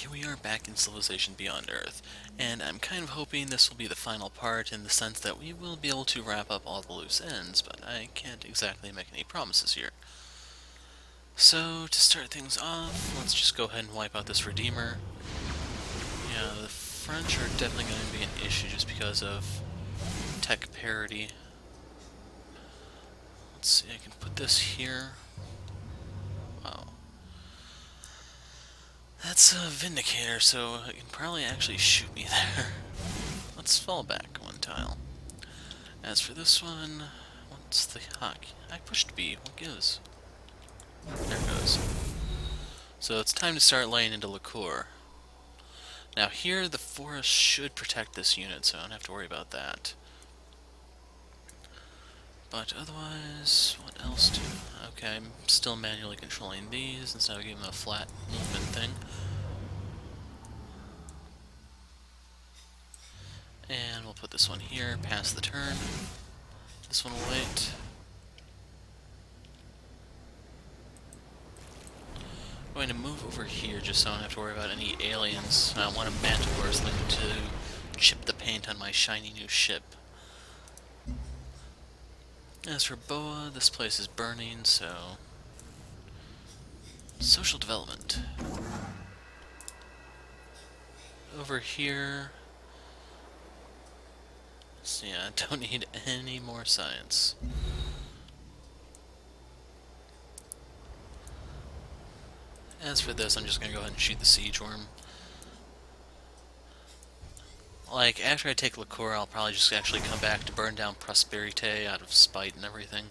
here we are back in Civilization Beyond Earth, and I'm kind of hoping this will be the final part in the sense that we will be able to wrap up all the loose ends, but I can't exactly make any promises here. So, to start things off, let's just go ahead and wipe out this Redeemer. Yeah, the French are definitely going to be an issue just because of tech parity. Let's see, I can put this here. Wow. That's a Vindicator, so it can probably actually shoot me there. Let's fall back one tile. As for this one, what's the hockey? I pushed B, what gives? There it goes. So it's time to start laying into liqueur. Now here, the forest should protect this unit, so I don't have to worry about that. But otherwise, what else do... Okay, I'm still manually controlling these instead of giving them a flat movement thing. And we'll put this one here, pass the turn. This one will wait. I'm going to move over here just so I don't have to worry about any aliens. I don't want a Manticore's thing to chip the paint on my shiny new ship. As for Boa, this place is burning, so... Social development. Over here... So yeah, I don't need any more science. As for this, I'm just gonna go ahead and shoot the siege worm. Like, after I take liqueur, I'll probably just actually come back to burn down Prosperite out of spite and everything.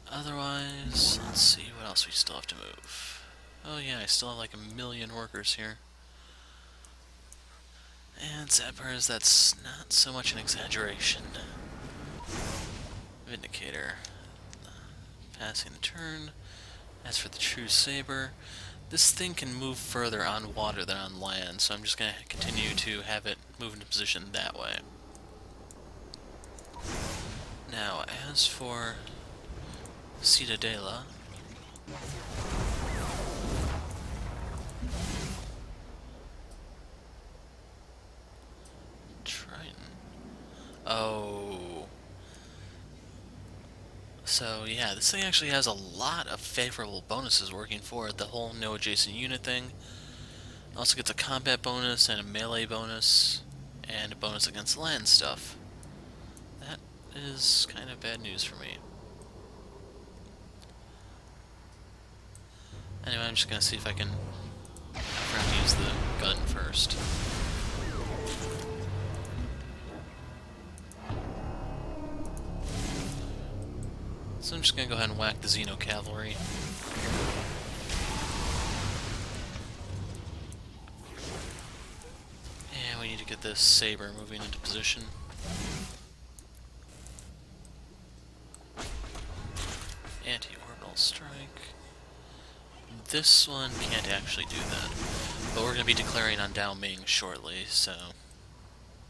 Otherwise, let's see what else we still have to move. Oh yeah, I still have like 1,000,000 workers here. And sad part is that's not so much an exaggeration. Vindicator. Passing the turn. As for the True Saber, this thing can move further on water than on land, so I'm just going to continue to have it move into position that way. Now, as for Ciudadela, Triton. Oh. So yeah, this thing actually has a lot of favorable bonuses working for it. The whole no adjacent unit thing. Also gets a combat bonus and a melee bonus, and a bonus against land stuff. That is kind of bad news for me. Anyway, I'm just gonna see if I can use the gun first. So I'm just gonna go ahead and whack the Xeno Cavalry. And we need to get this Saber moving into position. Anti-orbital strike. This one can't actually do that. But we're gonna be declaring on Daoming shortly, so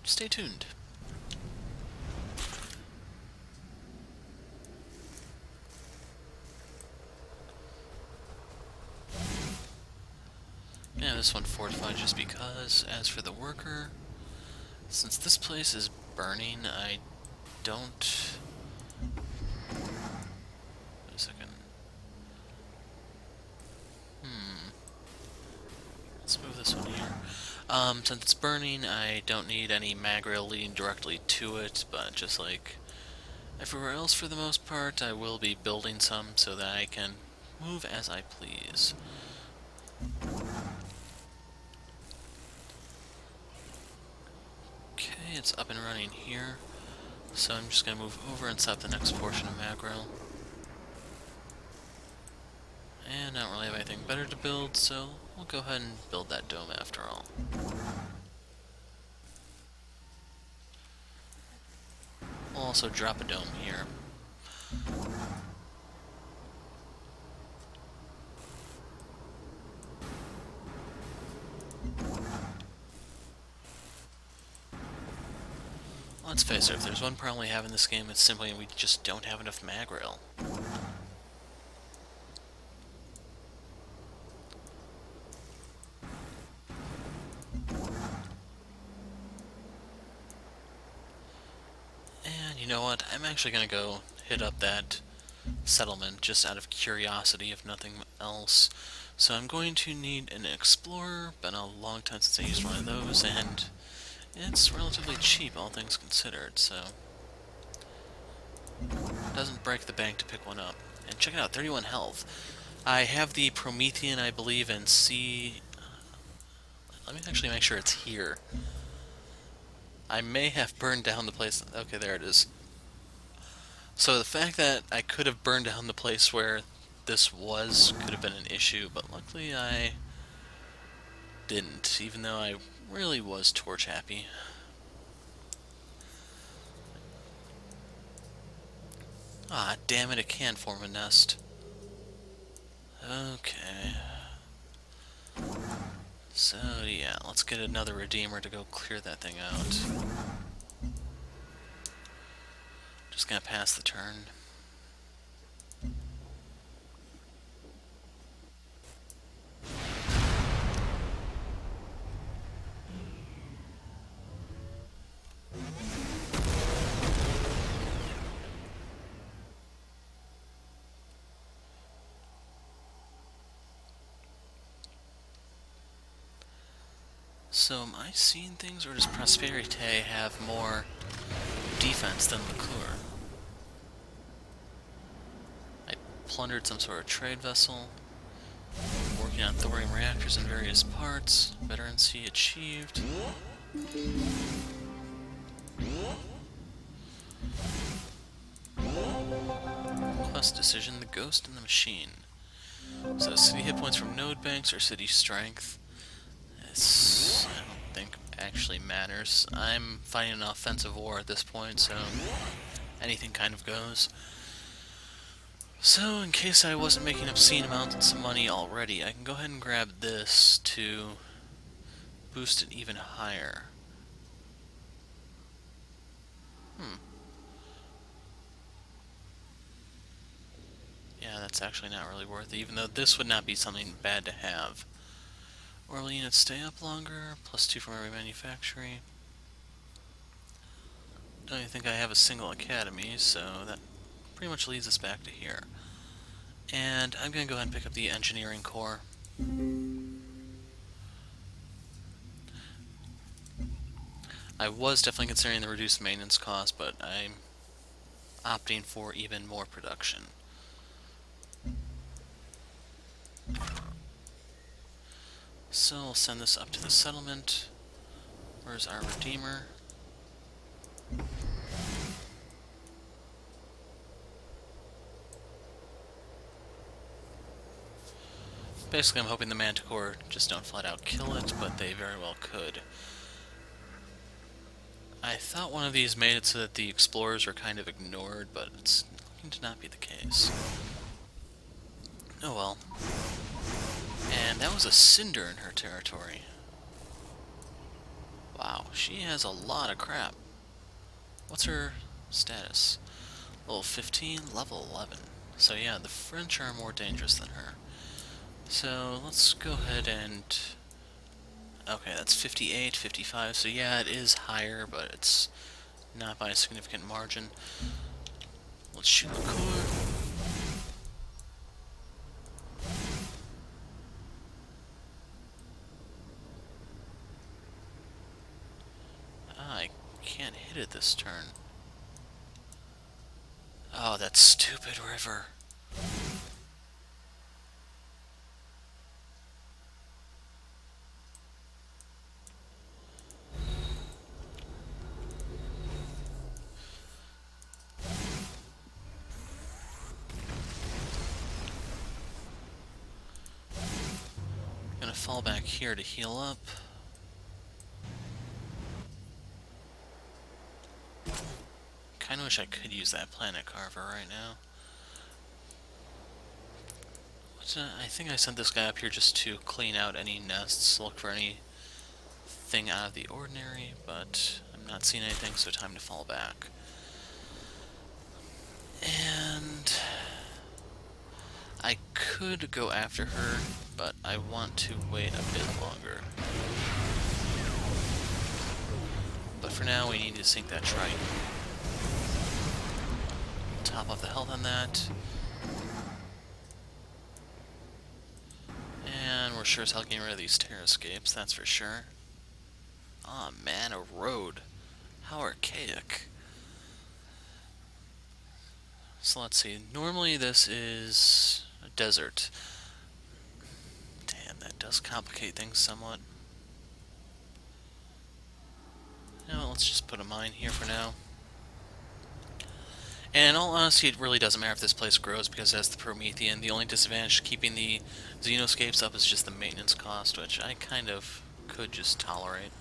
stay tuned. Yeah, this one fortified just because. As for the worker, since this place is burning, I don't... Wait a second. Let's move this one here. Since it's burning, I don't need any mag rail leading directly to it, but just like everywhere else for the most part, I will be building some so that I can move as I please. Okay, it's up and running here, so I'm just going to move over and set up the next portion of mag rail. And I don't really have anything better to build, so we'll go ahead and build that dome after all. We'll also drop a dome here. Let's face it, if there's one problem we have in this game, it's simply we just don't have enough mag rail. You know what? I'm actually gonna go hit up that settlement just out of curiosity, if nothing else. So I'm going to need an explorer. Been a long time since I used one of those, and it's relatively cheap, all things considered, so it doesn't break the bank to pick one up. And check it out, 31 health. I have the Promethean, I believe, and C. Let me actually make sure it's here. I may have burned down the place. Okay, there it is. So the fact that I could have burned down the place where this was could have been an issue, but luckily I didn't, even though I really was torch happy. Ah, damn it, it can form a nest. Okay. So, yeah, let's get another Redeemer to go clear that thing out. Just gonna pass the turn. So, am I seeing things, or does Prosperite have more defense than Liqueur? I plundered some sort of trade vessel. Working on thorium reactors in various parts. Veterancy achieved. Quest decision, the ghost and the machine. So city hit points from node banks or city strength. This, I don't think, actually matters. I'm fighting an offensive war at this point, so anything kind of goes. So, in case I wasn't making obscene amounts of money already, I can go ahead and grab this to boost it even higher. Yeah, that's actually not really worth it, even though this would not be something bad to have. Oral units stay up longer, +2 from every manufactory. Don't even think I have a single academy, so that pretty much leads us back to here. And I'm going to go ahead and pick up the engineering core. I was definitely considering the reduced maintenance cost, but I'm opting for even more production. So I'll send this up to the settlement. Where's our Redeemer? Basically, I'm hoping the Manticore just don't flat out kill it, but they very well could. I thought one of these made it so that the explorers were kind of ignored, but it's looking to not be the case. Oh well. And that was a Cinder in her territory. Wow, she has a lot of crap. What's her status? Level 15, level 11. So yeah, the French are more dangerous than her. So let's go ahead and... Okay, that's 58, 55, so yeah, it is higher, but it's not by a significant margin. Let's shoot the core. I can't hit it this turn. Oh, that stupid river. Gonna fall back here to heal up. Kinda wish I could use that planet carver right now. I think I sent this guy up here just to clean out any nests, look for anything out of the ordinary, but I'm not seeing anything, so time to fall back. And I could go after her, but I want to wait a bit longer. But for now, we need to sink that Triton. top off the health on that. And we're sure as hell getting rid of these terror escapes, that's for sure. Aw, man, a road. How archaic. So let's see. Normally this is a desert. Damn, that does complicate things somewhat. You know, let's just put a mine here for now. And in all honesty, it really doesn't matter if this place grows because it has the Promethean. The only disadvantage to keeping the Xenoscapes up is just the maintenance cost, which I kind of could just tolerate.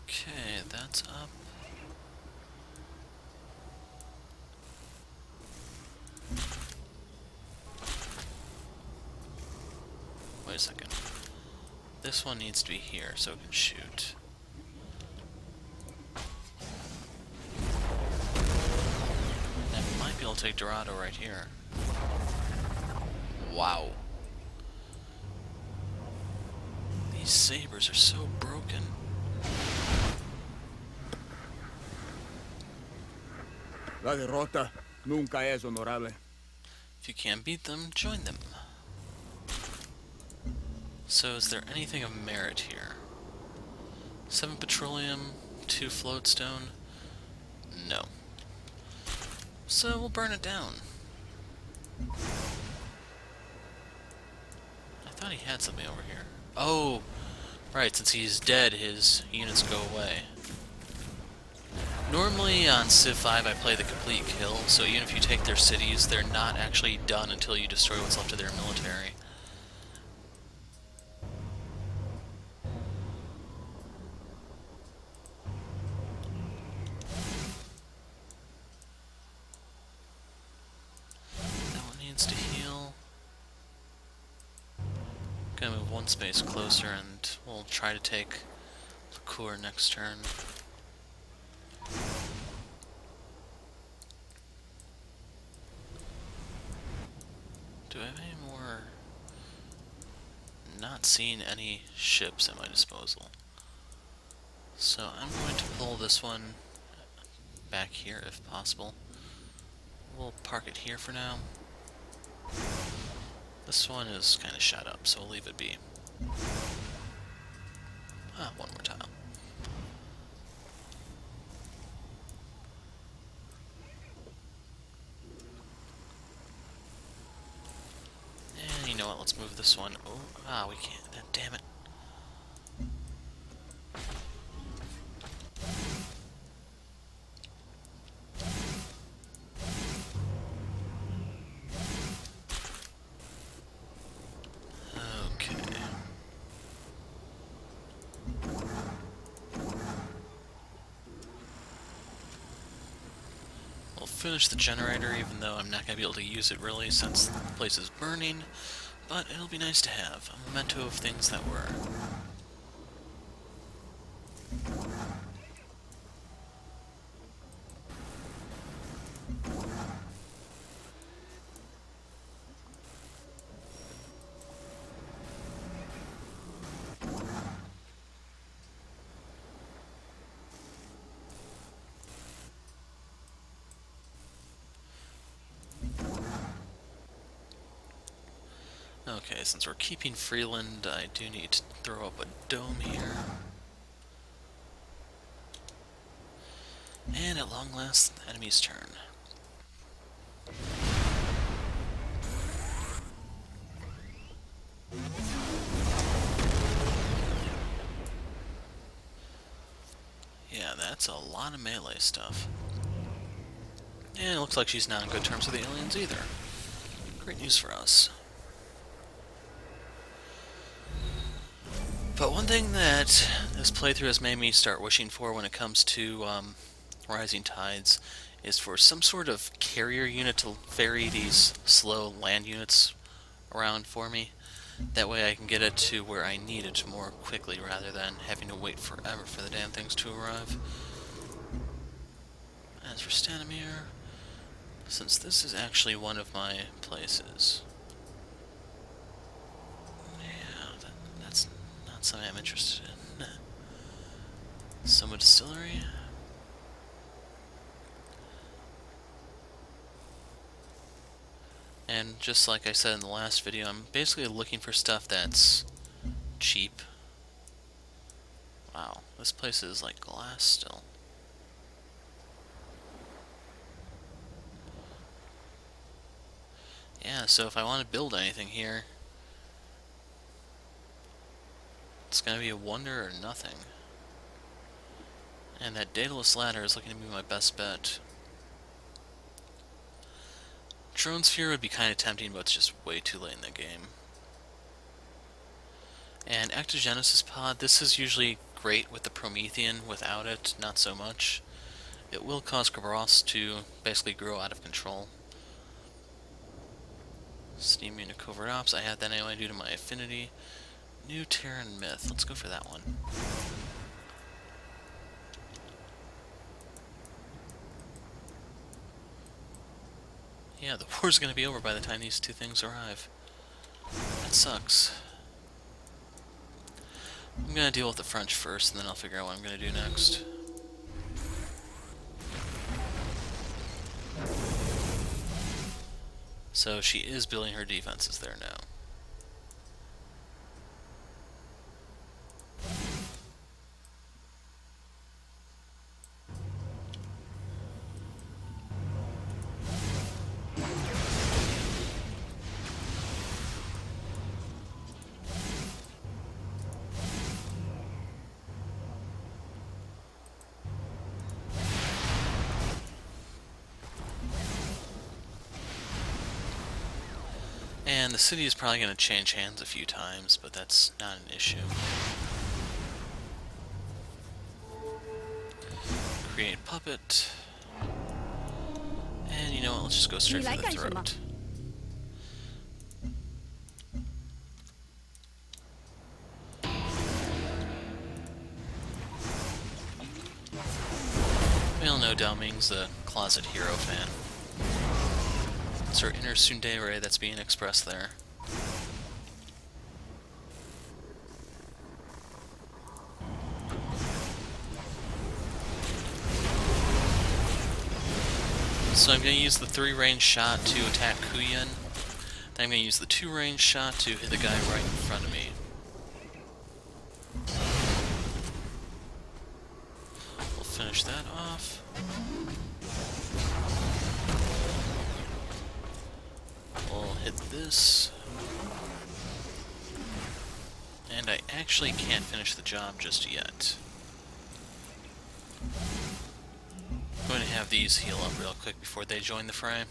Okay, that's up. Wait a second. This one needs to be here so it can shoot. And we might be able to take Dorado right here. Wow. These sabers are so broken. La derrota nunca es honorable. If you can't beat them, join them. So is there anything of merit here? 7 petroleum, 2 floatstone? No. So we'll burn it down. I thought he had something over here. Oh! Right, since he's dead, his units go away. Normally on Civ 5 I play the complete kill, so even if you take their cities, they're not actually done until you destroy what's left of their military. That one needs to heal. Gonna move one space closer and we'll try to take Liqueur next turn. Do I have any more? Not seeing any ships at my disposal. So I'm going to pull this one back here if possible. We'll park it here for now. This one is kind of shot up, so we'll leave it be. Ah, one more tile. And you know what, let's move this one. Oh, we can't. Damn it. Okay. We'll finish the generator, even though I'm not going to be able to use it really since the place is burning. But it'll be nice to have, a memento of things that were. Okay, since we're keeping Freeland, I do need to throw up a dome here. And at long last, the enemy's turn. Yeah, that's a lot of melee stuff. And it looks like she's not on good terms with the aliens either. Great news for us. But one thing that this playthrough has made me start wishing for when it comes to Rising Tides is for some sort of carrier unit to ferry these slow land units around for me. That way I can get it to where I need it more quickly rather than having to wait forever for the damn things to arrive. As for Stanimir, since this is actually one of my places, that's not something I'm interested in. Soma Distillery. And just like I said in the last video, I'm basically looking for stuff that's cheap. Wow, this place is like glass still. Yeah, so if I want to build anything here, it's gonna be a wonder or nothing. And that Daedalus ladder is looking to be my best bet. Drone Sphere would be kind of tempting, but it's just way too late in the game. And Ectogenesis Pod, this is usually great with the Promethean. Without it, not so much. It will cause Kerberos to basically grow out of control. Steam Unit Covert Ops, I had that anyway due to my affinity. New Terran Myth, let's go for that one. Yeah, the war's gonna be over by the time these two things arrive. That sucks. I'm gonna deal with the French first, and then I'll figure out what I'm gonna do next. So she is building her defenses there now. And the city is probably going to change hands a few times, but that's not an issue. Create puppet. And you know what, let's just go straight for the throat. We all know Daoming's a closet hero fan. It's her inner tsundere that's being expressed there. So I'm going to use the 3-range shot to attack Kuyen. Then I'm going to use the 2-range shot to hit the guy right in front of me. We'll finish that off. We'll hit this. And I actually can't finish the job just yet. I'm going to have these heal up real quick before they join the fray.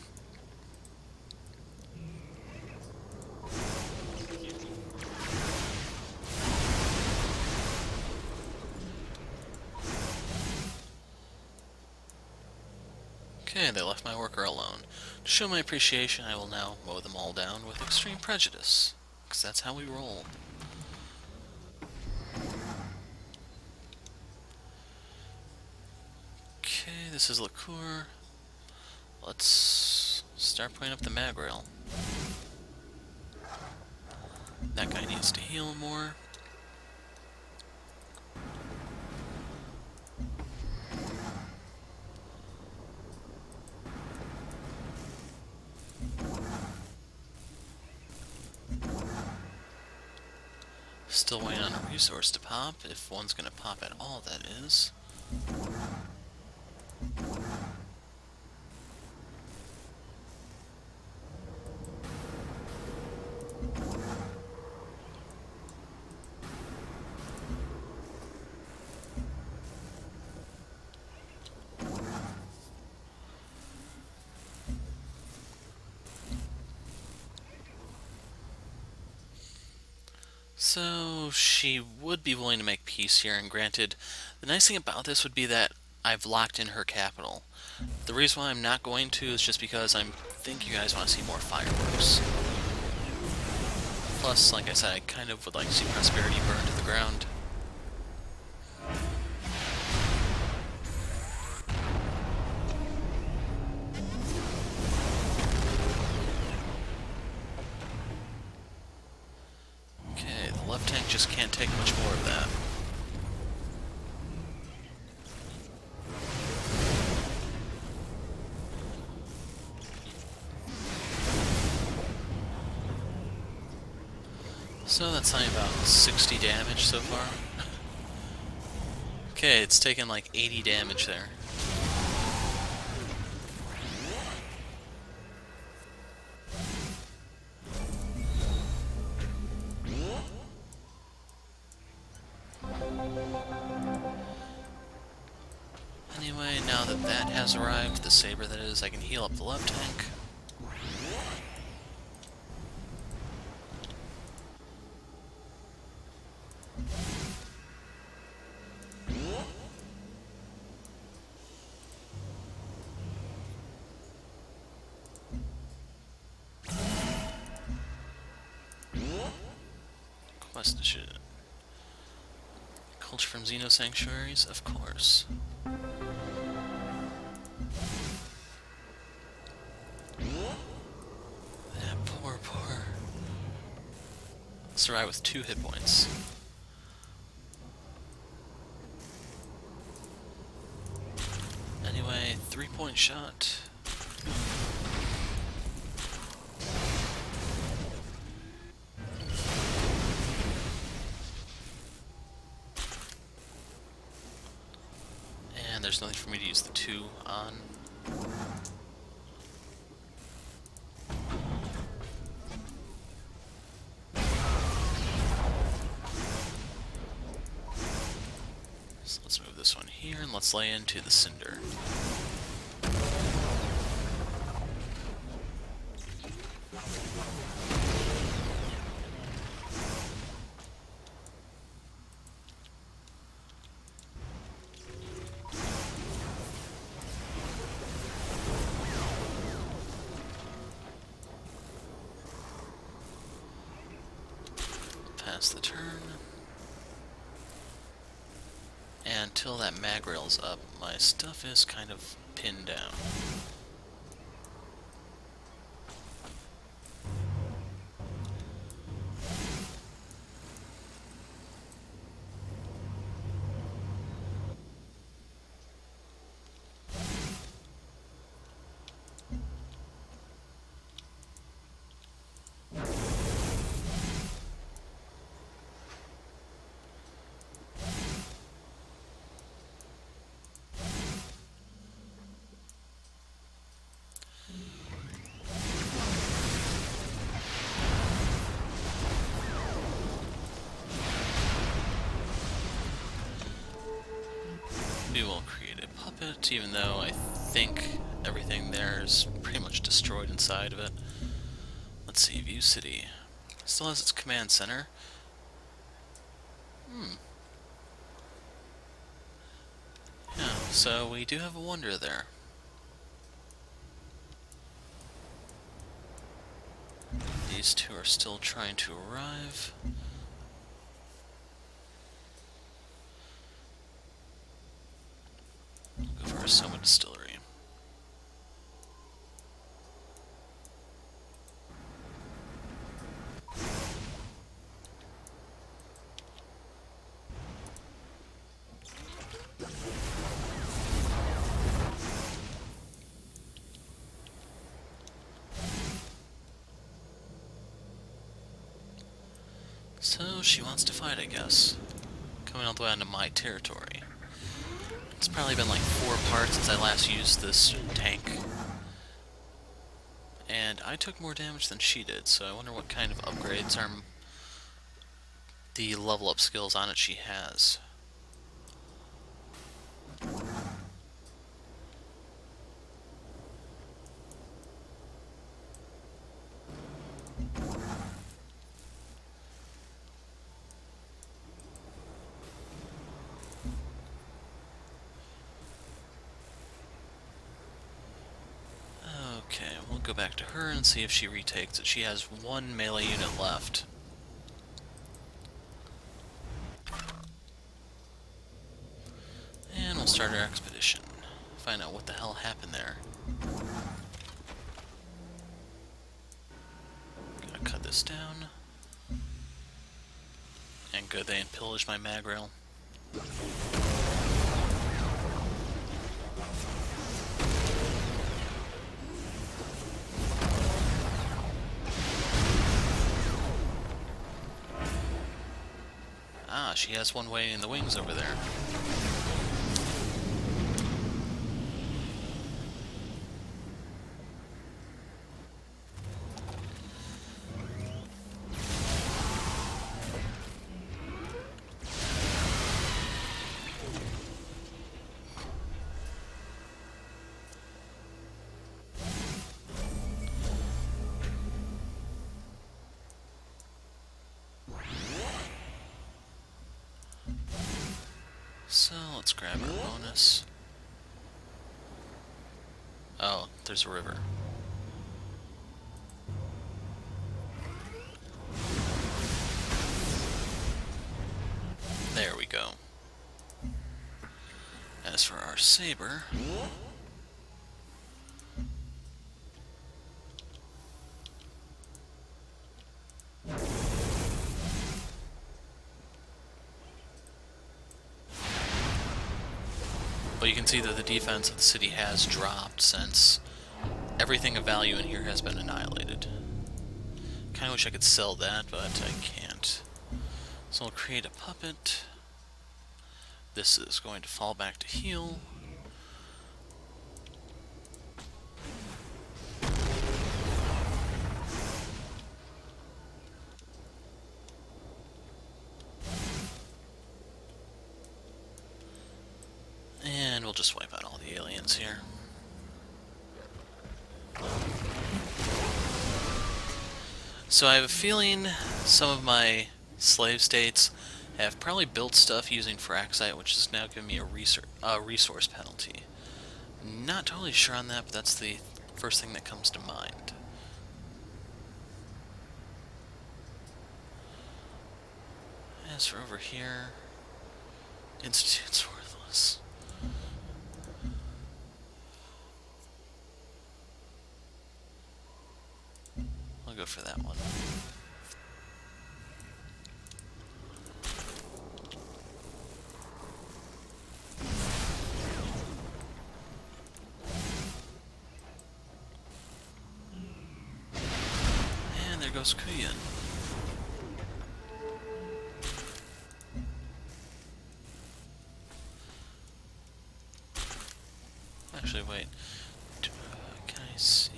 Okay, they left my worker alone. To show my appreciation, I will now mow them all down with extreme prejudice, because that's how we roll. Okay, this is Liqueur. Let's start putting up the mag rail. That guy needs to heal more. Still waiting on a resource to pop, if one's gonna pop at all, that is. So she would be willing to make peace here, and granted, the nice thing about this would be that I've locked in her capital. The reason why I'm not going to is just because I think you guys want to see more fireworks. Plus, like I said, I kind of would like to see prosperity burn to the ground. Left tank just can't take much more of that. So that's only about 60 damage so far. Okay, it's taken like 80 damage there. Anyway, now that that has arrived, the saber that is, I can heal up the left tank. Quest should culture from Xeno sanctuaries, of course. That poor. Survive with 2 hit points. Anyway, 3-point shot. And there's nothing for me to use the 2 on. So let's move this one here and let's lay into the cinder. Pass the turn. And until that mag rail's up, my stuff is kind of pinned down. We will create a puppet, even though I think everything there is pretty much destroyed inside of it. Let's see, View City. Still has its command center. Yeah, so we do have a wonder there. These 2 are still trying to arrive. Go for a Soma Distillery. So she wants to fight, I guess. Coming all the way onto my territory. It's probably been like 4 parts since I last used this tank. And I took more damage than she did, so I wonder what kind of upgrades are the level up skills on it she has. Okay, we'll go back to her and see if she retakes it. She has 1 melee unit left. And we'll start our expedition. Find out what the hell happened there. Gotta cut this down. And good, they pillaged my mag rail. gosh, he has one way in the wings over there. So, let's grab our bonus. Oh, there's a river. There we go. As for our saber... Well, you can see that the defense of the city has dropped since everything of value in here has been annihilated. Kinda wish I could sell that, but I can't. So I'll create a puppet. This is going to fall back to heal. And we'll just wipe out all the aliens here. So I have a feeling some of my slave states have probably built stuff using Fraxite, which is now giving me a resource penalty. Not totally sure on that, but that's the first thing that comes to mind. As for over here, Institute's worthless. I'll go for that one. And there goes Kuyan. Actually, wait. Can I see?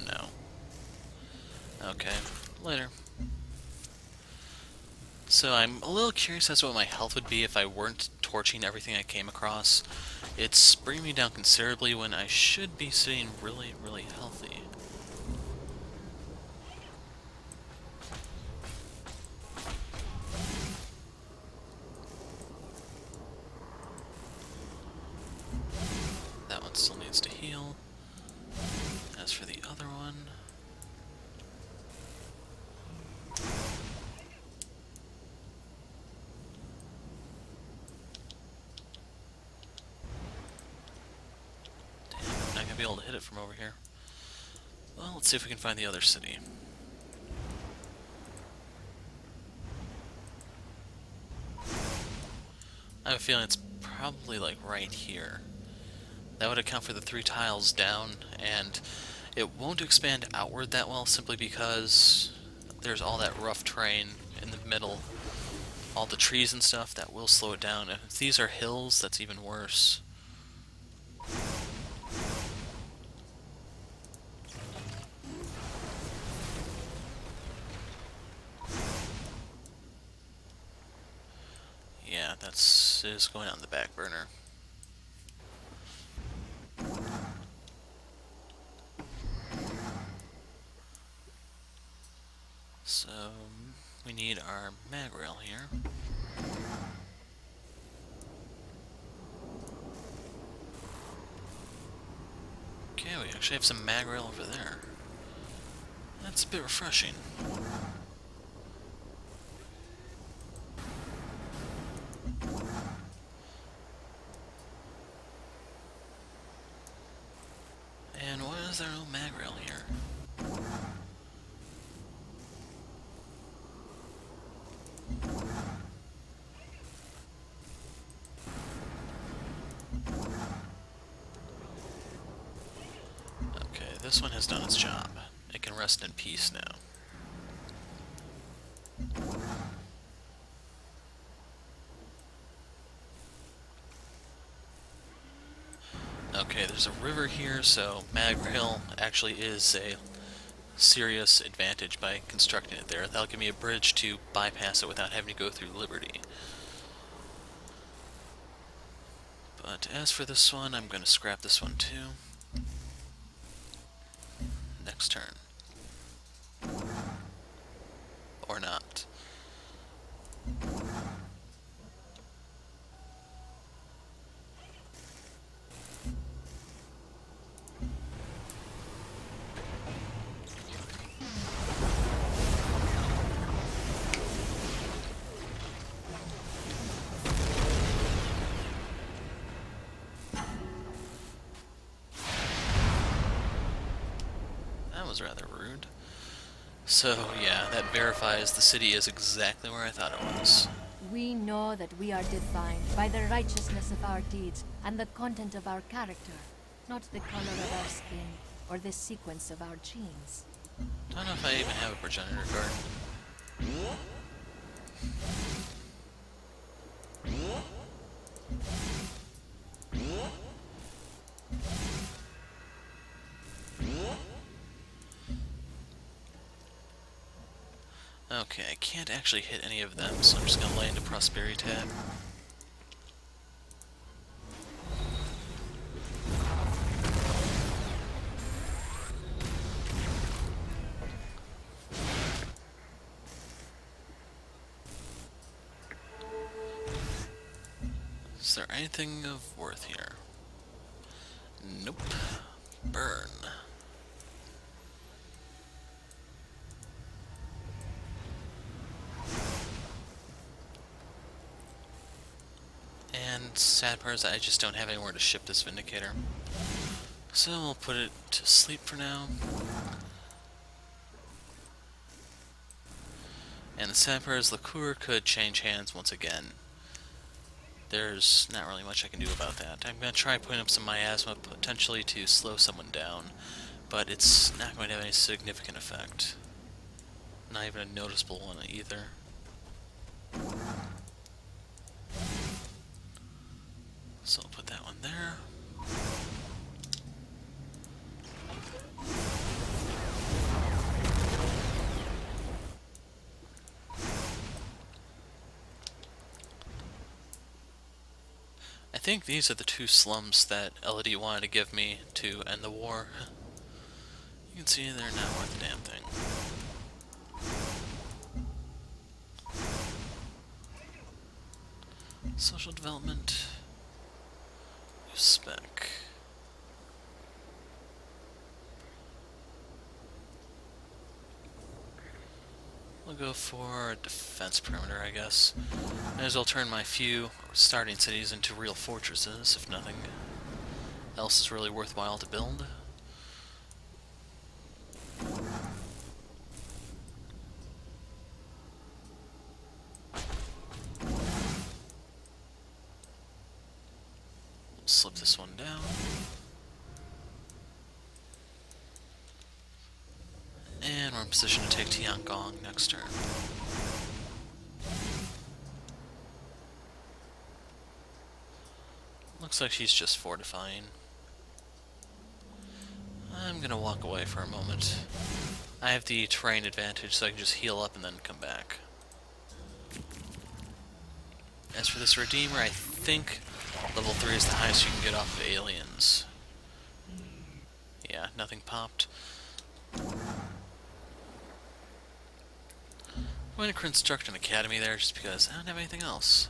No. Okay, later. So I'm a little curious as to what my health would be if I weren't torching everything I came across. It's bringing me down considerably when I should be sitting really, really healthy. That one still needs to heal. As for the other one... I'm not gonna be able to hit it from over here. Well, let's see if we can find the other city. I have a feeling it's probably like right here. That would account for the 3 tiles down, and it won't expand outward that well simply because there's all that rough terrain in the middle. All the trees and stuff, that will slow it down. If these are hills, that's even worse. Yeah, that's is going on the back burner. So we need our mag rail here. Okay, we actually have some mag rail over there. That's a bit refreshing. And why is there no mag rail here? Okay, this one has done its job. It can rest in peace now. there's a river here, so Mag-Rail actually is a serious advantage by constructing it there. That'll give me a bridge to bypass it without having to go through Liberty. But as for this one, I'm going to scrap this one too. Next turn. Or not. That was rather rude. So yeah, that verifies the city is exactly where I thought it was. We know that we are defined by the righteousness of our deeds and the content of our character, not the color of our skin or the sequence of our genes. Don't know if I even have a progenitor card. Okay, I can't actually hit any of them, so I'm just gonna lay into Prosperity tab. Is there anything of worth here? Nope. Burn. And sad part is I just don't have anywhere to ship this Vindicator. So we'll put it to sleep for now. And the sad part is Liqueur could change hands once again. There's not really much I can do about that. I'm going to try putting up some miasma potentially to slow someone down, but it's not going to have any significant effect. Not even a noticeable one either. So I'll put that one there. I think these are the two slums that Elodie wanted to give me to end the war. You can see they're not worth a damn thing. Social development. Spec. We'll go for defense perimeter, I guess. Might as well turn my few starting cities into real fortresses, if nothing else is really worthwhile to build. Slip this one down. And we're in position to take Tiangong next turn. Looks like she's just fortifying. I'm gonna walk away for a moment. I have the terrain advantage, so I can just heal up and then come back. As for this Redeemer, I think level 3 is the highest you can get off of aliens. Yeah, nothing popped. I'm going to construct an academy there just because I don't have anything else.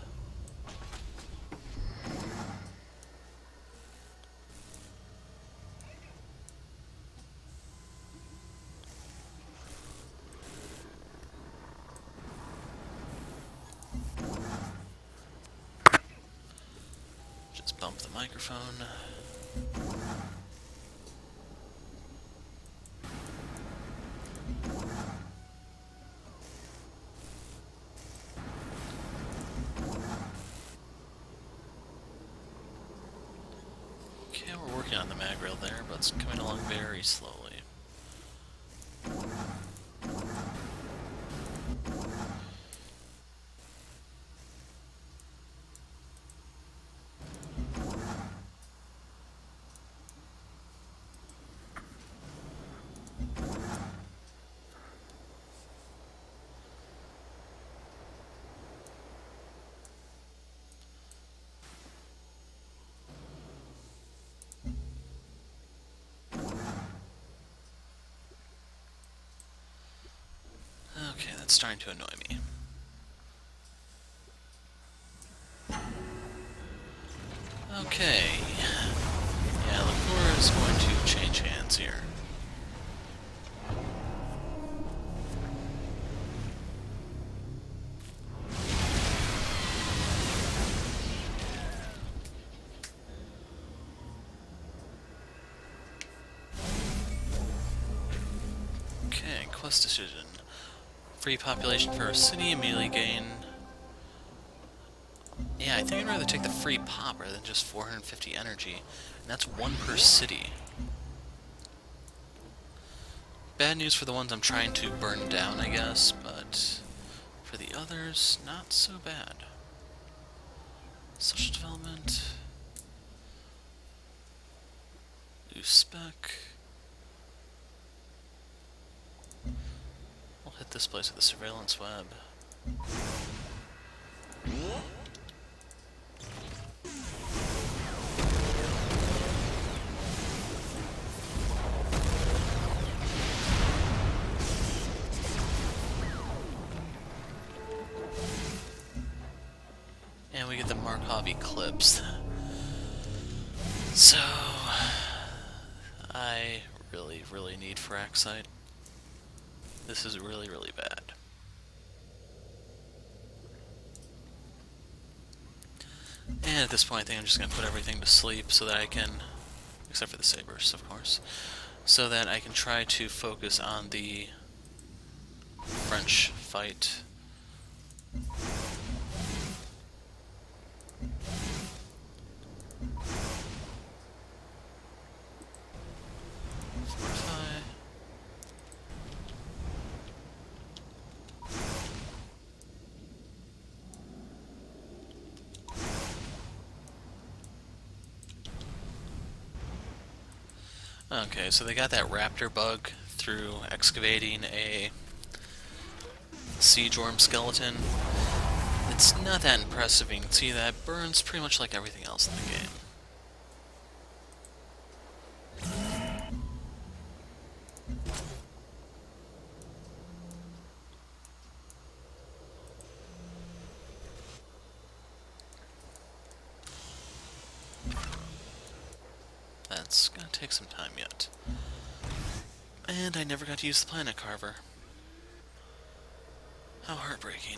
Just bump the microphone. Okay, we're working on the mag rail there, but it's coming along very slowly. it's starting to annoy me. Okay. Yeah, Liqueur is going to change hands here. Okay, quest decision. Free population per city, immediately gain... Yeah, I think I'd rather take the free pop rather than just 450 energy. And that's 1 per city. Bad news for the ones I'm trying to burn down, I guess, but for the others, not so bad. Social development. New spec. We'll hit this place with the surveillance web. And we get the Markov eclipse. So, I really need Fraxite. This is really bad. And at this point I think I'm just going to put everything to sleep so that I can, except for the sabers of course, so that I can try to focus on the French fight. Okay, so they got that raptor bug through excavating a siege worm skeleton. It's not that impressive. You can see that it burns pretty much like everything else in the game. That's gonna take some time yet. And I never got to use the planet carver. How heartbreaking.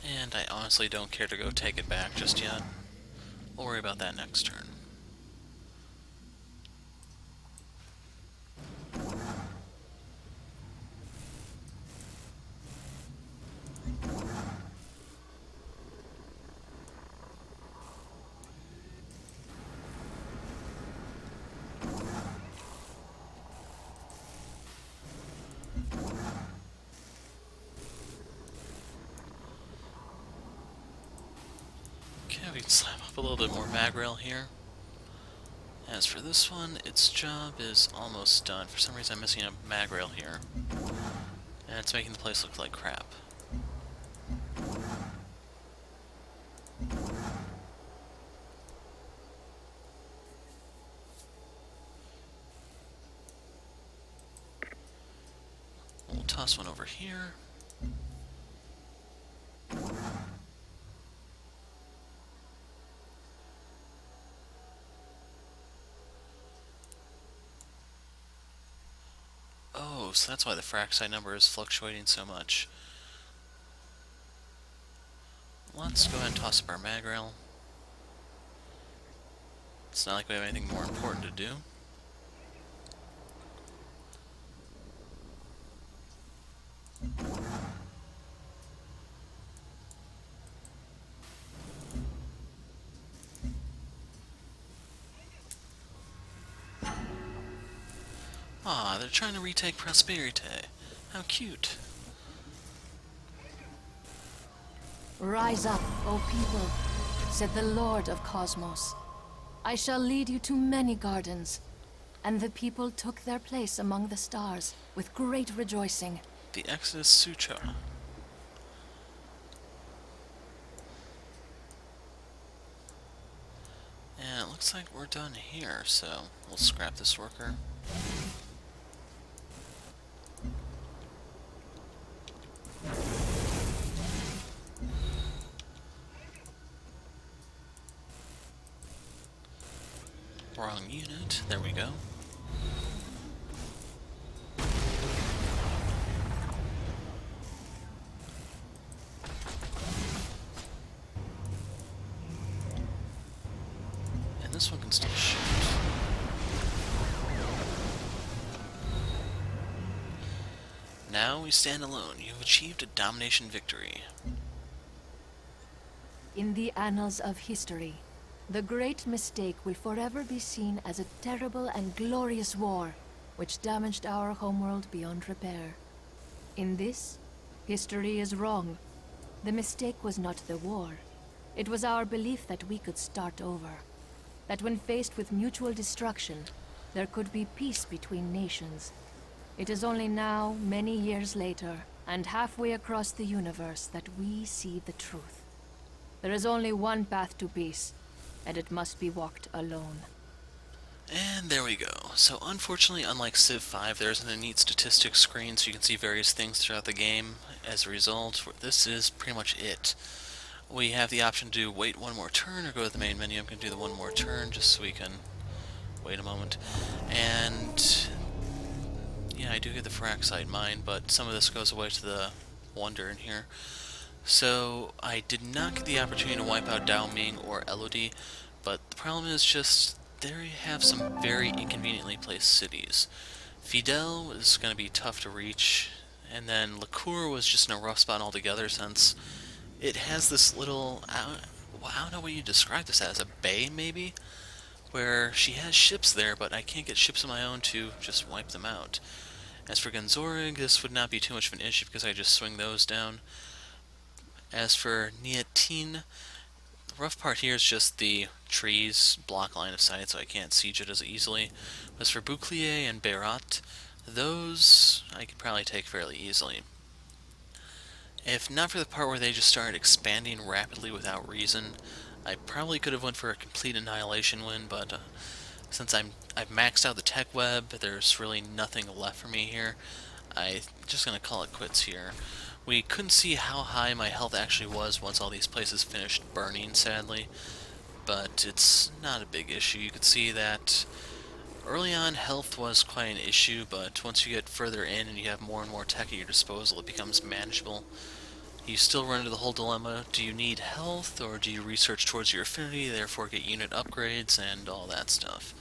And I honestly don't care to go take it back just yet. We'll worry about that next turn. We can slam up a little bit more mag rail here. As for this one, its job is almost done. For some reason I'm missing a mag rail here. And it's making the place look like crap. We'll toss one over here. Oh, so that's why the Fraxite number is fluctuating so much. Let's go ahead and toss up our mag rail. It's not like we have anything more important to do. Ah, they're trying to retake Prosperity. How cute. Rise up, O people, said the Lord of Cosmos. I shall lead you to many gardens. And the people took their place among the stars with great rejoicing. The Exodus Sutra. And it looks like we're done here, so we'll scrap this worker. Wrong unit. There we go. And this one can still shoot. Now we stand alone. You have achieved a domination victory. In the annals of history, the great mistake will forever be seen as a terrible and glorious war, which damaged our homeworld beyond repair. In this, history is wrong. The mistake was not the war. It was our belief that we could start over. That when faced with mutual destruction, there could be peace between nations. It is only now, many years later, and halfway across the universe, that we see the truth. There is only one path to peace, and it must be walked alone. And there we go. So unfortunately, unlike Civ 5, there isn't a neat statistics screen so you can see various things throughout the game. As a result, this is pretty much it. We have the option to wait one more turn or go to the main menu. I'm going to do the one more turn just so we can wait a moment. And yeah, I do get the Fraxite mine, but some of this goes away to the wonder in here. So I did not get the opportunity to wipe out Daoming or Elodie, but the problem is just there you have some very inconveniently placed cities. Fidel is going to be tough to reach, and then Licour was just in a rough spot altogether since it has this little, I don't know what you describe this as, a bay maybe? Where she has ships there, but I can't get ships of my own to just wipe them out. As for Gunzorig, this would not be too much of an issue because I just swing those down. As for Niatin, the rough part here is just the trees block line of sight, so I can't siege it as easily. As for Bouclier and Berat, those I could probably take fairly easily. If not for the part where they just started expanding rapidly without reason, I probably could have went for a complete annihilation win, but since I've maxed out the tech web, there's really nothing left for me here. I'm just going to call it quits here. We couldn't see how high my health actually was once all these places finished burning, sadly, but it's not a big issue. You could see that early on health was quite an issue, but once you get further in and you have more and more tech at your disposal, it becomes manageable. You still run into the whole dilemma, do you need health, or do you research towards your affinity, therefore get unit upgrades, and all that stuff.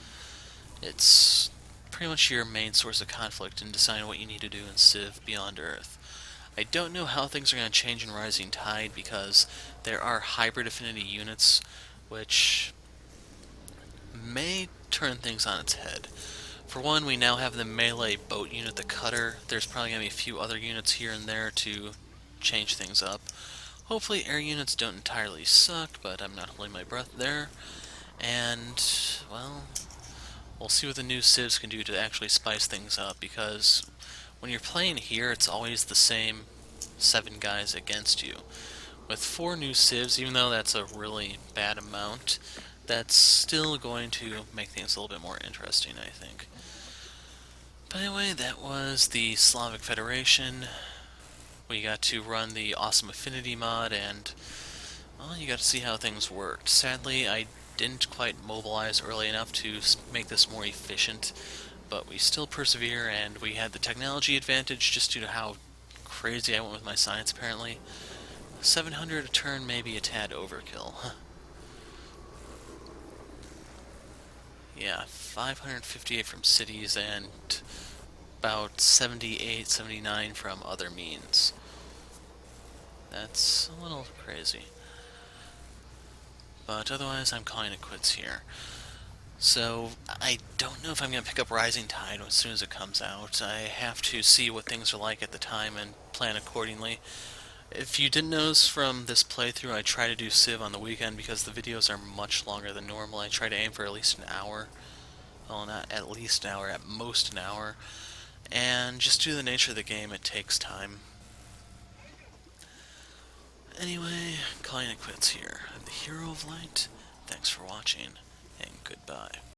It's pretty much your main source of conflict in deciding what you need to do in Civ Beyond Earth. I don't know how things are going to change in Rising Tide because there are hybrid affinity units which may turn things on its head. For one, we now have the melee boat unit, the cutter. There's probably going to be a few other units here and there to change things up. Hopefully air units don't entirely suck, but I'm not holding my breath there. And, well, we'll see what the new civs can do to actually spice things up, because when you're playing here, it's always the same 7 guys against you. With 4 new civs, even though that's a really bad amount, that's still going to make things a little bit more interesting, I think. But anyway, that was the Slavic Federation. We got to run the awesome affinity mod, and well, you got to see how things worked. Sadly, I didn't quite mobilize early enough to make this more efficient, but we still persevere, and we had the technology advantage just due to how crazy I went with my science, apparently. 700 a turn may be a tad overkill. Yeah, 558 from cities and about 78, 79 from other means. That's a little crazy. But otherwise, I'm calling it quits here. So, I don't know if I'm going to pick up Rising Tide as soon as it comes out. I have to see what things are like at the time and plan accordingly. If you didn't notice from this playthrough, I try to do Civ on the weekend because the videos are much longer than normal. I try to aim for at least an hour. Well, not at least an hour, at most an hour. And just due to the nature of the game, it takes time. Anyway, calling it quits here. I'm the Hero of Light. Thanks for watching, and goodbye.